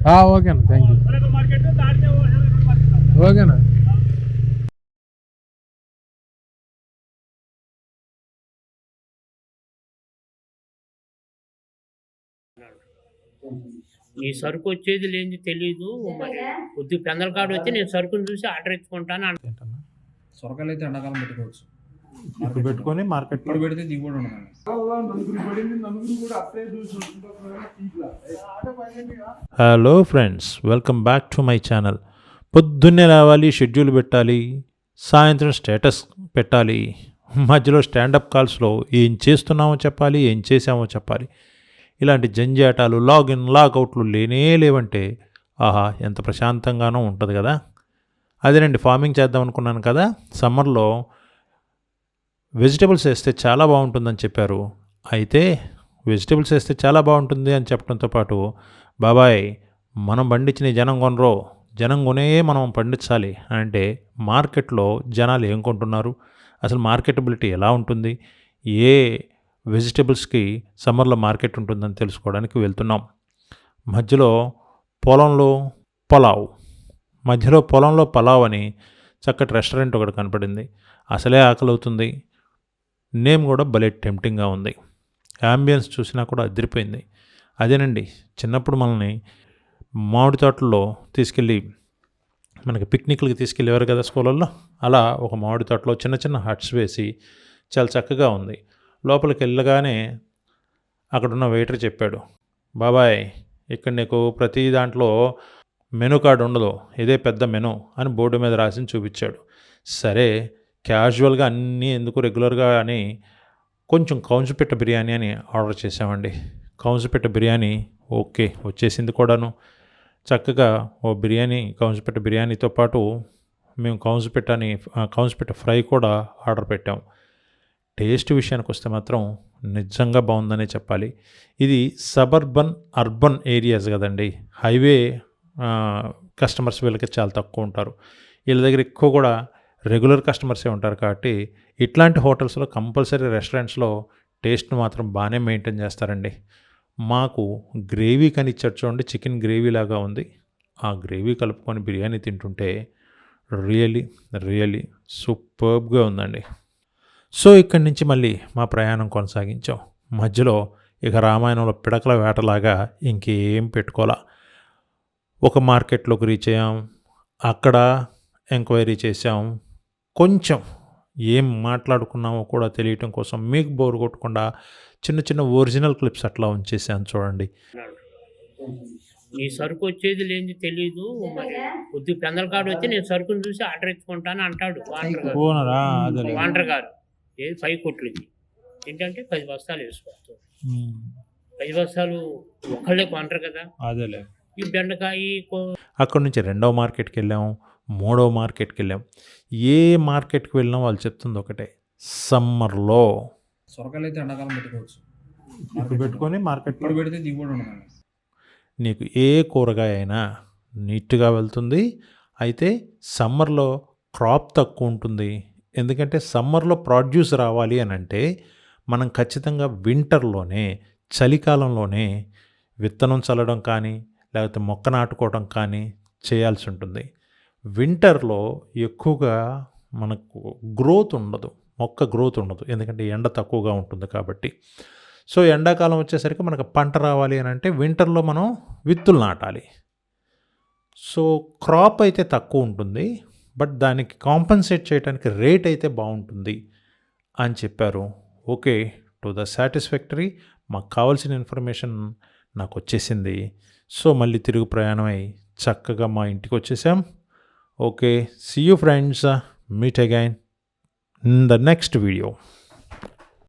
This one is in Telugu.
ఓకేనా, థ్యాంక్ యూ. ఓకేనా. నీ సరుకు వచ్చేది లేని తెలియదు, మరి కొద్దిగా పెందలకాడు వచ్చి నేను సరుకుని చూసి ఆర్డర్ ఇచ్చుకుంటాను ఏంటన్నా సొరకాయలు అయితే ఎండాకాలం పెట్టుకోవచ్చు. ఇప్పుడు పెట్టుకొని మార్కెట్ ఇప్పుడు పెడితే దిగుబడి ఉండదు. Hello friends, welcome back to my channel. పొద్దున్నే లేవాలి, షెడ్యూల్ పెట్టాలి, సాయంత్రం స్టేటస్ పెట్టాలి, మధ్యలో స్టాండప్ కాల్స్లో ఏం చేస్తున్నామో చెప్పాలి, ఏం చేసామో చెప్పాలి. ఇలాంటి జంజాటాలు, లాగిన్ లాగౌట్లు లేవంటే ఆహా ఎంత ప్రశాంతంగానో ఉంటుంది కదా. అదేనండి, ఫార్మింగ్ చేద్దాం అనుకున్నాను కదా. సమ్మర్లో వెజిటబుల్స్ వేస్తే చాలా బాగుంటుందని చెప్పారు. అయితే వెజిటబుల్స్ వేస్తే చాలా బాగుంటుంది అని చెప్పడంతో పాటు, బాబాయ్ మనం పండించిన జనం కొనరో, జనం కొనే మనం పండించాలి అంటే మార్కెట్లో జనాలు ఏం కొంటున్నారు, అసలు మార్కెటబిలిటీ ఎలా ఉంటుంది, ఏ వెజిటబుల్స్కి సమ్మర్లో మార్కెట్ ఉంటుందని తెలుసుకోవడానికి వెళ్తున్నాం. మధ్యలో పొలంలో పలావ్ అని చక్కటి రెస్టారెంట్ ఒకటి కనపడింది. అసలే ఆకలి అవుతుంది. నేమ్ కూడా భలే టెంప్టింగ్గా ఉంది. యాంబియన్స్ చూసినా కూడా అదిరిపోయింది. అదేనండి, చిన్నప్పుడు మనల్ని మామిడి తోటల్లో తీసుకెళ్ళి మనకి పిక్నిక్లకి తీసుకెళ్ళేవారు కదా స్కూళ్ళల్లో. అలా ఒక మామిడి తోటలో చిన్న చిన్న హట్స్ వేసి చాలా చక్కగా ఉంది. లోపలికి వెళ్ళగానే అక్కడున్న వెయిటర్ చెప్పాడు, బాబాయ్ ఇక్కడ నీకు ప్రతి దాంట్లో మెనూ కార్డు ఉండదు, ఇదే పెద్ద మెనూ అని బోర్డు మీద రాసి చూపించాడు. సరే క్యాజువల్గా అన్నీ ఎందుకు రెగ్యులర్గా అని కొంచెం కౌంచుపెట్ట బిర్యానీ అని ఆర్డర్ చేసామండి. కౌంచుపెట్ట బిర్యానీ ఓకే వచ్చేసింది కూడాను. చక్కగా ఓ బిర్యానీ, కౌంచుపెట్ట బిర్యానీతో పాటు మేము కౌంచుపెట్ట ఫ్రై కూడా ఆర్డర్ పెట్టాం. టేస్ట్ విషయానికి వస్తే మాత్రం నిజంగా బాగుందనే చెప్పాలి. ఇది సబర్బన్ అర్బన్ ఏరియాస్ కదండి. హైవే కస్టమర్స్ వీళ్ళకి చాలా తక్కువ ఉంటారు. వీళ్ళ దగ్గర ఎక్కువ కూడా రెగ్యులర్ కస్టమర్సే ఉంటారు. కాబట్టి ఇట్లాంటి హోటల్స్లో కంపల్సరీ రెస్టారెంట్స్లో టేస్ట్ని మాత్రం బాగానే మెయింటైన్ చేస్తారండి. మాకు గ్రేవీ కానీ ఇచ్చారు చూడండి, చికెన్ గ్రేవీ లాగా ఉంది. ఆ గ్రేవీ కలుపుకొని బిర్యానీ తింటుంటే రియలీ సూపర్బ్గా ఉందండి. సో ఇక్కడి నుంచి మళ్ళీ మా ప్రయాణం కొనసాగించాం. మధ్యలో ఇక రామాయణంలో పిడకల వేటలాగా ఇంకేం పెట్టుకోవాలా. ఒక మార్కెట్లోకి రీచ్ అయ్యాం, అక్కడ ఎంక్వైరీ చేసాం. కొంచెం ఏం మాట్లాడుకున్నామో కూడా తెలియటం కోసం మీకు బోర్ కొట్టకుండా చిన్న చిన్న ఒరిజినల్ క్లిప్స్ అట్లా ఉంచేసాను చూడండి. నీ సరుకు వచ్చేది లేని తెలియదు, మరి కొద్దిగా పెందలకాడు వచ్చి నేను సరుకుని చూసి ఆర్డర్ ఇచ్చుకుంటాను అంటాడు వాంటర్ గారు. ఏది 5 కొట్లకి ఏంటంటే 10 బస్తాలు వేసుకొస్తాం. 10 బస్తాలు ఒకళ్ళే కొంటారు కదా. అదేలే. ఈ బెండకాయ అక్కడ నుంచి 2వ మార్కెట్కి వెళ్ళాం, 3వ మార్కెట్కి వెళ్ళాం. ఏ మార్కెట్కి వెళ్ళినా వాళ్ళు చెప్తుంది ఒకటే, సమ్మర్లో సొరకాయలు అయితే ఎండాకాలం పెట్టుకోవచ్చు. ఇప్పుడు పెట్టుకొని మార్కెట్ ఇప్పుడు పెడితే దిగుబడి ఉండదు. నీకు ఏ కూరగాయ అయినా నీట్గా వెళ్తుంది. అయితే సమ్మర్లో క్రాప్ తక్కువ ఉంటుంది. ఎందుకంటే సమ్మర్లో ప్రొడ్యూస్ రావాలి అని అంటే మనం ఖచ్చితంగా వింటర్లోనే, చలికాలంలోనే విత్తనం చల్లడం కానీ లేకపోతే మొక్క నాటుకోవడం కానీ చేయాల్సి ఉంటుంది. వింటర్లో ఎక్కువగా మనకు మొక్క గ్రోత్ ఉండదు, ఎందుకంటే ఎండ తక్కువగా ఉంటుంది కాబట్టి. సో ఎండాకాలం వచ్చేసరికి మనకు పంట రావాలి అని అంటే వింటర్లో మనం విత్తులు నాటాలి. సో క్రాప్ అయితే తక్కువ ఉంటుంది, బట్ దానికి కాంపన్సేట్ చేయడానికి రేట్ అయితే బాగుంటుంది అని చెప్పారు. Okay, to the satisfactory. మాకు కావాల్సిన ఇన్ఫర్మేషన్ నాకు వచ్చేసింది. సో మళ్ళీ తిరుగు ప్రయాణమై చక్కగా మా ఇంటికి వచ్చేసాం. Okay, see you friends, meet again in the next video.